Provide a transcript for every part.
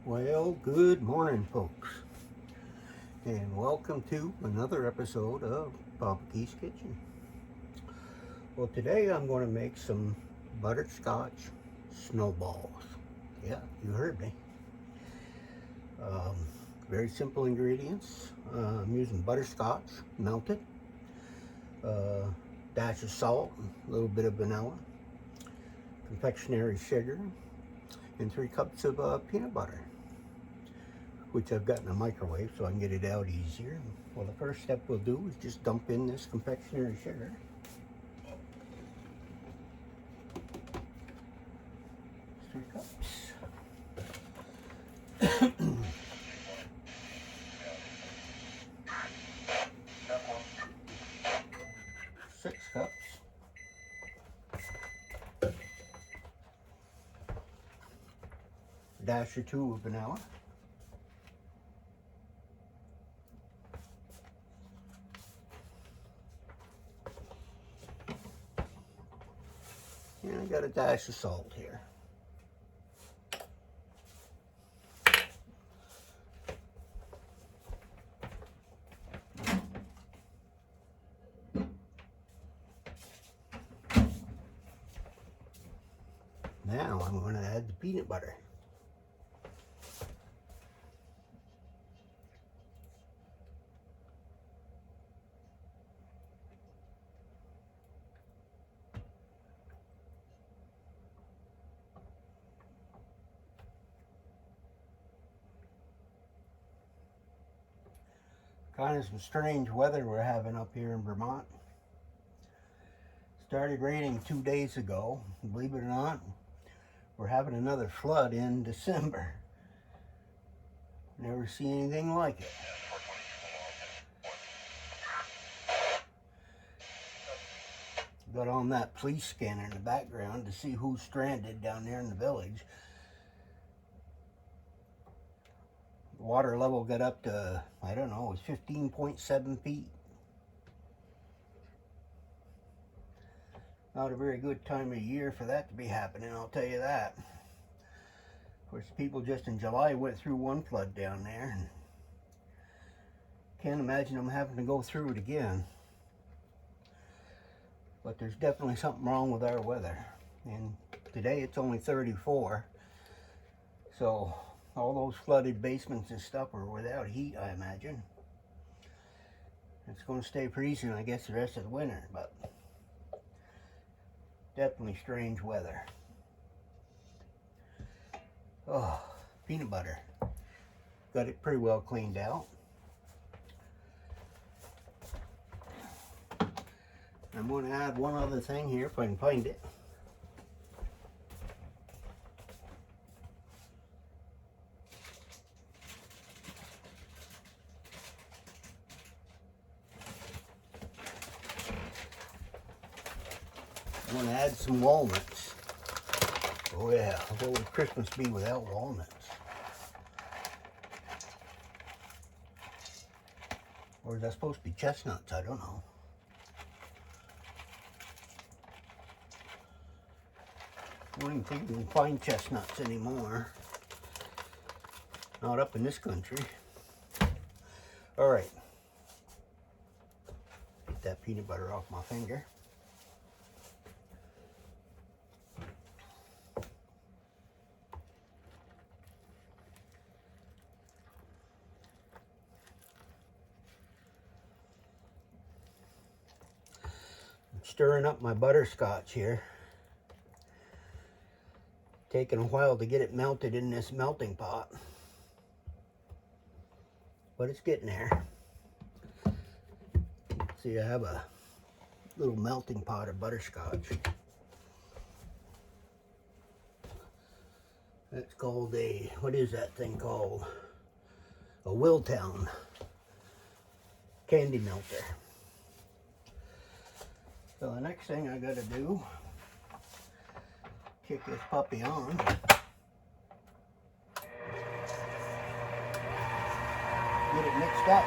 Well, good morning, folks, and welcome to another episode of Papa Key's Kitchen. Well, today I'm going to make some butterscotch snowballs. Yeah, you heard me. Very simple ingredients. I'm using butterscotch, melted, dash of salt, a little bit of vanilla, confectionery sugar, and 3 cups of peanut butter, which I've got in a microwave so I can get it out easier. Well, the first step we'll do is just dump in this confectionery sugar. It's 3 cups. 6 cups. A dash or 2 of vanilla. And I got a dash of salt here. Now I'm going to add the peanut butter. Kind of some strange weather we're having up here in Vermont. Started raining 2 days ago. Believe it or not, we're having another flood in December. Never seen anything like it. Got on that police scanner in the background to see who's stranded down there in the village. The water level got up to, I don't know, it was 15.7 feet. Not a very good time of year for that to be happening, I'll tell you that. Of course, people just in July went through one flood down there, and can't imagine them having to go through it again. But there's definitely something wrong with our weather. And today it's only 34, so all those flooded basements and stuff are without heat, I imagine. It's going to stay freezing, I guess, the rest of the winter, but definitely strange weather. Oh, peanut butter. Got it pretty well cleaned out. I'm going to add one other thing here if I can find it. I'm going to add some walnuts. Oh yeah, what would Christmas be without walnuts? Or is that supposed to be chestnuts? I don't know. I don't even think you can find chestnuts anymore. Not up in this country. Alright. Get that peanut butter off my finger. Stirring up my butterscotch here. Taking a while to get it melted in this melting pot, but it's getting there. See, I have a little melting pot of butterscotch. That's called a, what is that thing called? A Willtown candy melter. So the next thing I gotta do, kick this puppy on. Get it mixed up.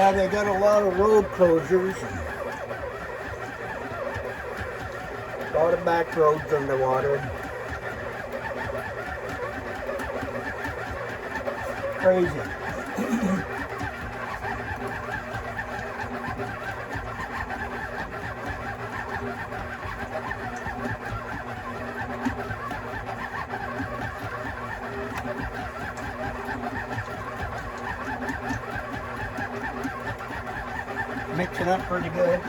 Yeah, they got a lot of road closures and a lot of back roads underwater. Crazy. Mixing up pretty good.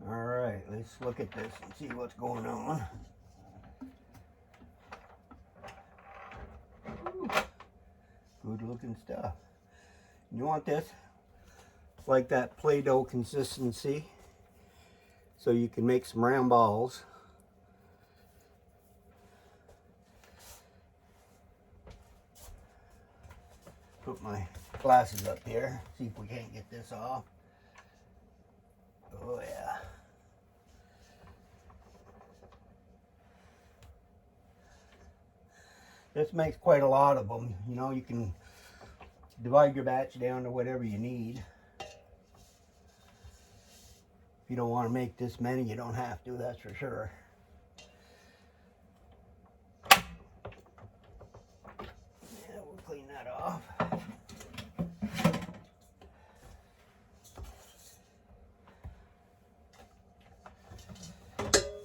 All right, let's look at this and see what's going on. Good looking stuff. You want this like that Play-Doh consistency so you can make some round balls. Put my glasses up here, see if we can't get this off. Oh yeah. This makes quite a lot of them. You know, you can divide your batch down to whatever you need. If you don't want to make this many, you don't have to, that's for sure. Yeah, we'll clean that off.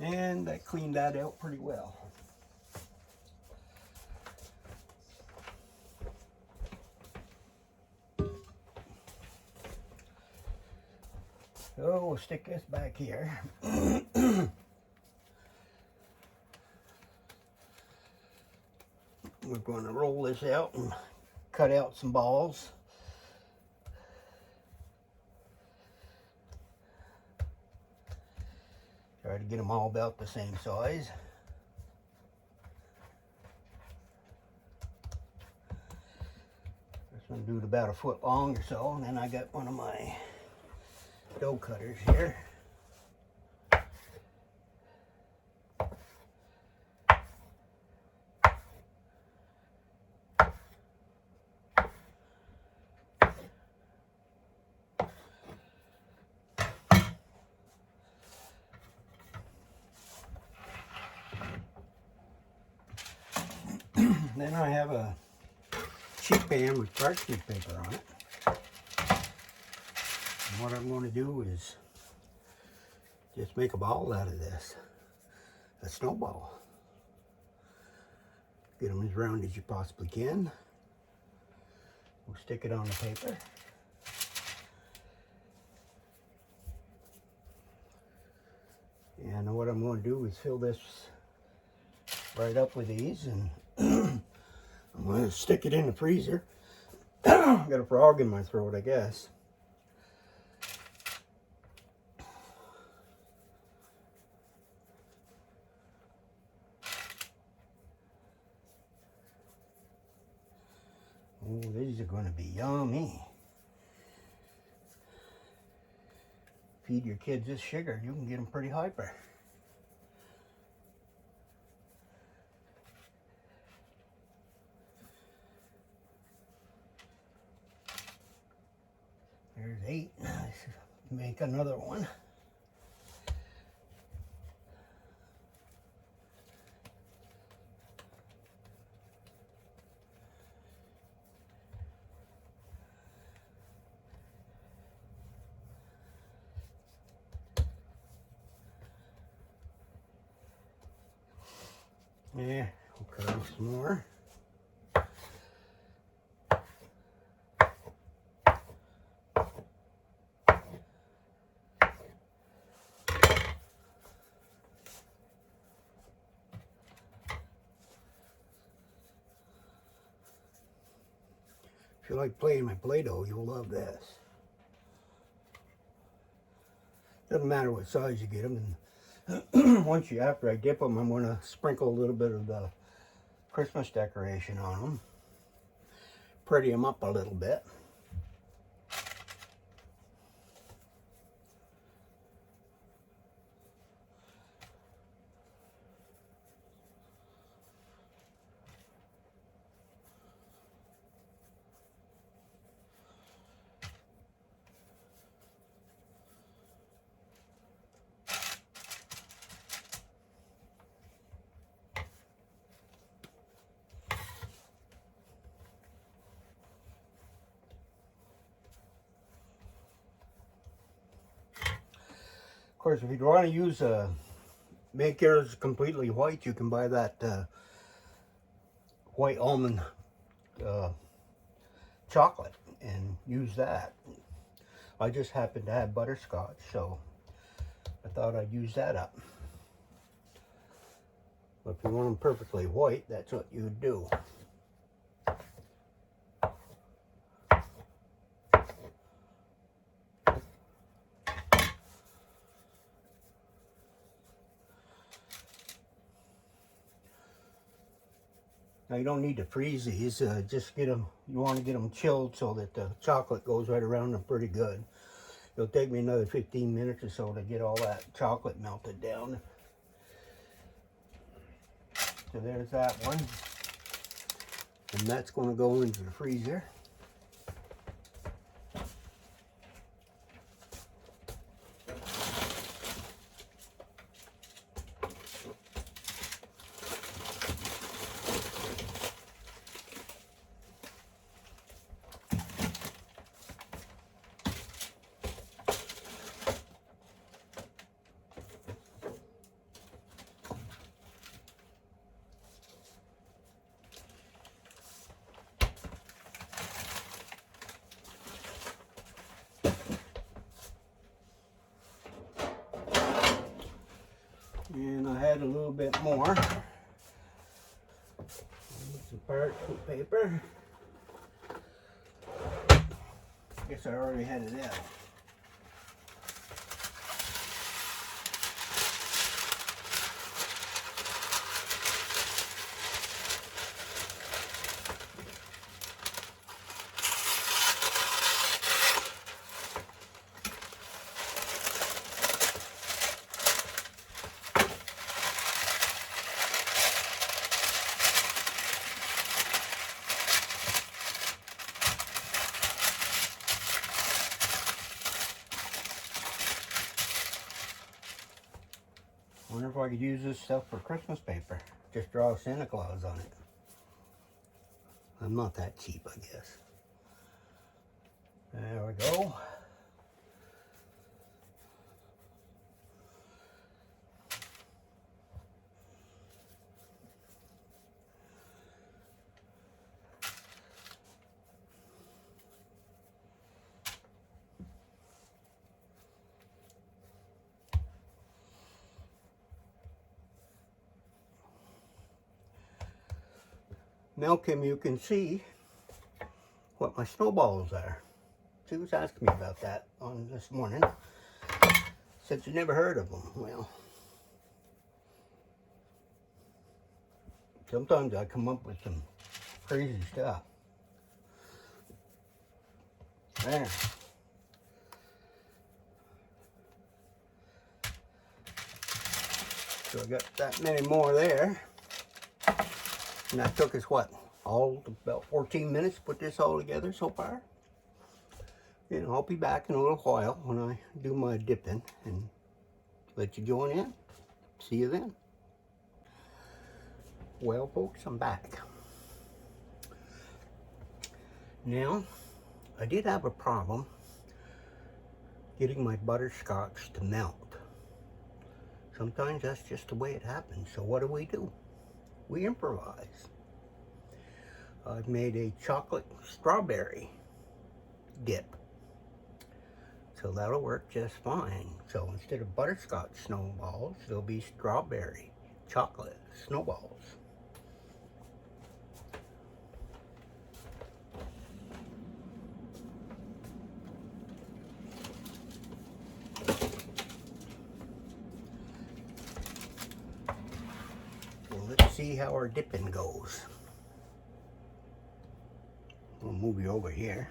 And I cleaned that out pretty well. So we'll stick this back here. We're going to roll this out and cut out some balls. Try to get them all about the same size. This one do it about 1 foot long or so, and then I got one of my dough cutters here. Then I have a sheet pan with parchment paper on it. And what I'm going to do is just make a ball out of this, a snowball. Get them as round as you possibly can. We'll stick it on the paper. And what I'm going to do is fill this right up with these, and I'm going to stick it in the freezer. Got a frog in my throat, I guess. Oh, these are going to be yummy. Feed your kids this sugar, you can get them pretty hyper. There's 8. Let's make another one. Yeah, we'll cut off some more. If you like playing with Play-Doh, you'll love this. Doesn't matter what size you get them. After I dip them, I'm going to sprinkle a little bit of the Christmas decoration on them. Pretty them up a little bit. Of course, if you want to use make yours completely white, you can buy that white almond chocolate and use that. I just happen to have butterscotch, so I thought I'd use that up. But if you want them perfectly white, that's what you would do. Now you don't need to freeze these, just get them, you want to get them chilled so that the chocolate goes right around them pretty good. It'll take me another 15 minutes or so to get all that chocolate melted down. So there's that one. And that's going to go into the freezer. And I had a little bit more. Some parchment paper. Guess I already had it out. I wonder if I could use this stuff for Christmas paper. Just draw Santa Claus on it. I'm not that cheap, I guess. There we go. Now, Kim, you can see what my snowballs are. She was asking me about that on this morning. Said you never heard of them. Well, sometimes I come up with some crazy stuff. There. So I got that many more there. And that took us, what, about 14 minutes to put this all together so far. And I'll be back in a little while when I do my dipping and let you join in. See you then. Well, folks, I'm back. Now, I did have a problem getting my butterscotch to melt. Sometimes that's just the way it happens. So what do? We improvise. I've made a chocolate strawberry dip. So that'll work just fine. So instead of butterscotch snowballs, there'll be strawberry chocolate snowballs. see how our dipping goes. We'll move you over here.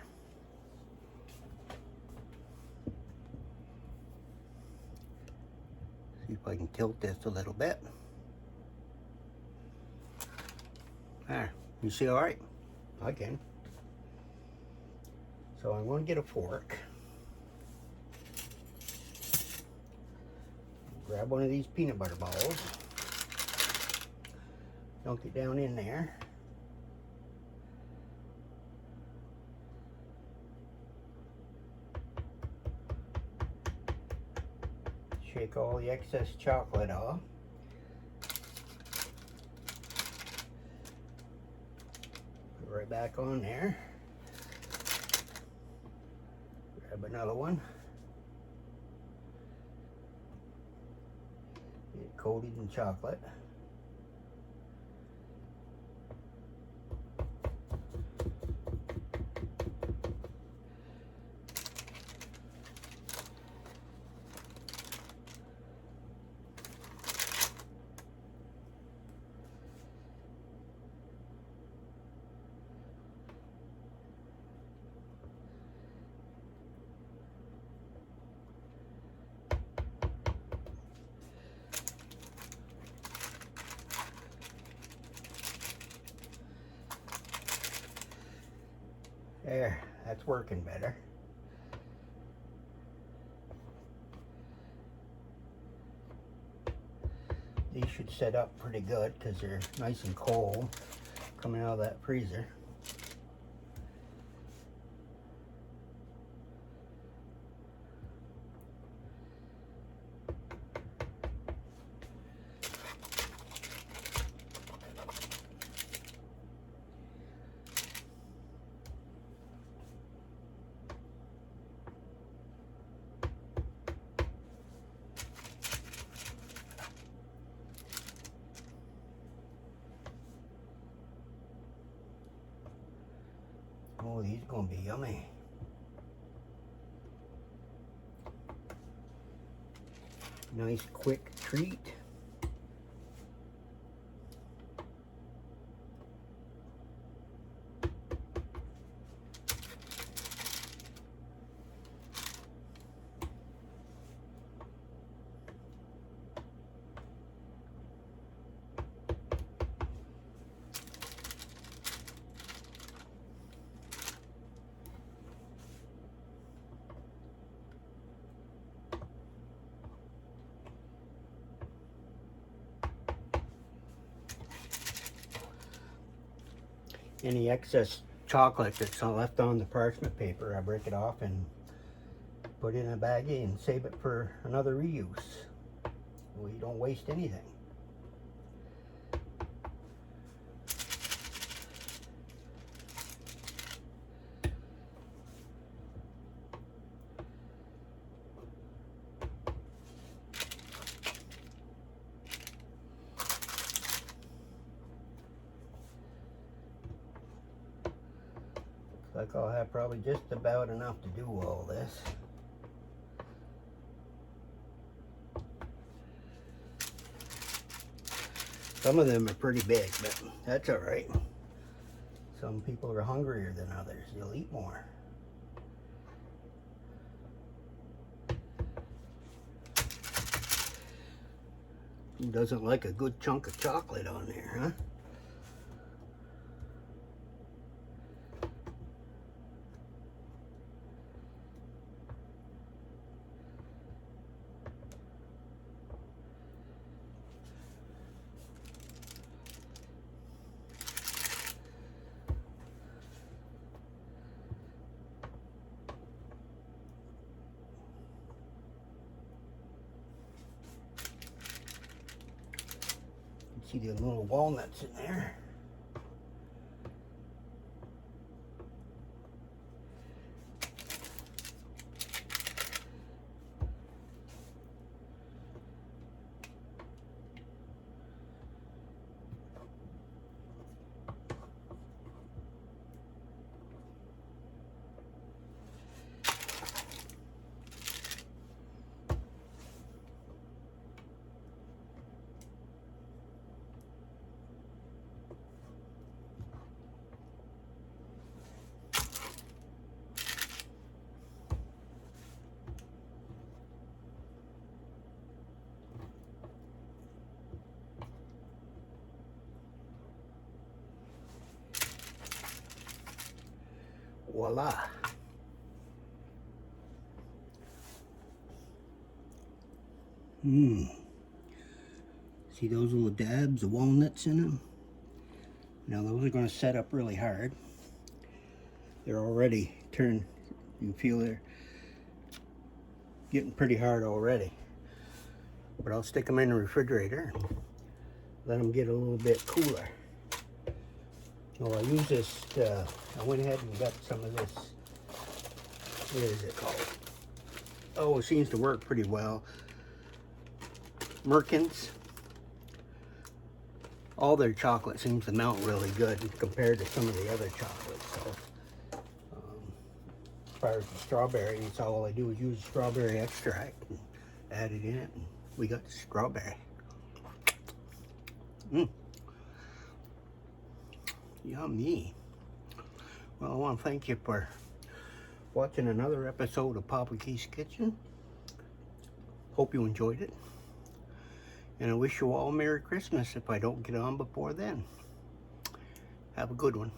See if I can tilt this a little bit. There, you see all right? I can. So I'm going to get a fork. Grab one of these peanut butter balls. Dunk it down in there. Shake all the excess chocolate off. Put it right back on there. Grab another one. Get it coated in chocolate. There, that's working better. These should set up pretty good because they're nice and cold coming out of that freezer. Oh, these are gonna be yummy. Nice quick treat. Any excess chocolate that's left on the parchment paper, I break it off and put it in a baggie and save it for another reuse. We don't waste anything. Like I'll have probably just about enough to do all this. Some of them are pretty big, but that's all right. Some people are hungrier than others. You'll eat more. Who doesn't like a good chunk of chocolate on there, huh? See the little walnuts in there. Voila. See those little dabs of walnuts in them? Now those are going to set up really hard. They're already turned, you feel they're getting pretty hard already. But I'll stick them in the refrigerator, let them get a little bit cooler. Well, I use this, I went ahead and got some of this, what is it called? Oh, it seems to work pretty well. Merkins. All their chocolate seems to melt really good compared to some of the other chocolates. So, as far as the strawberry, it's all I do is use strawberry extract and add it in it, and we got the strawberry. Yummy. Well, I want to thank you for watching another episode of Papa Keith's Kitchen. Hope you enjoyed it. And I wish you all Merry Christmas if I don't get on before then. Have a good one.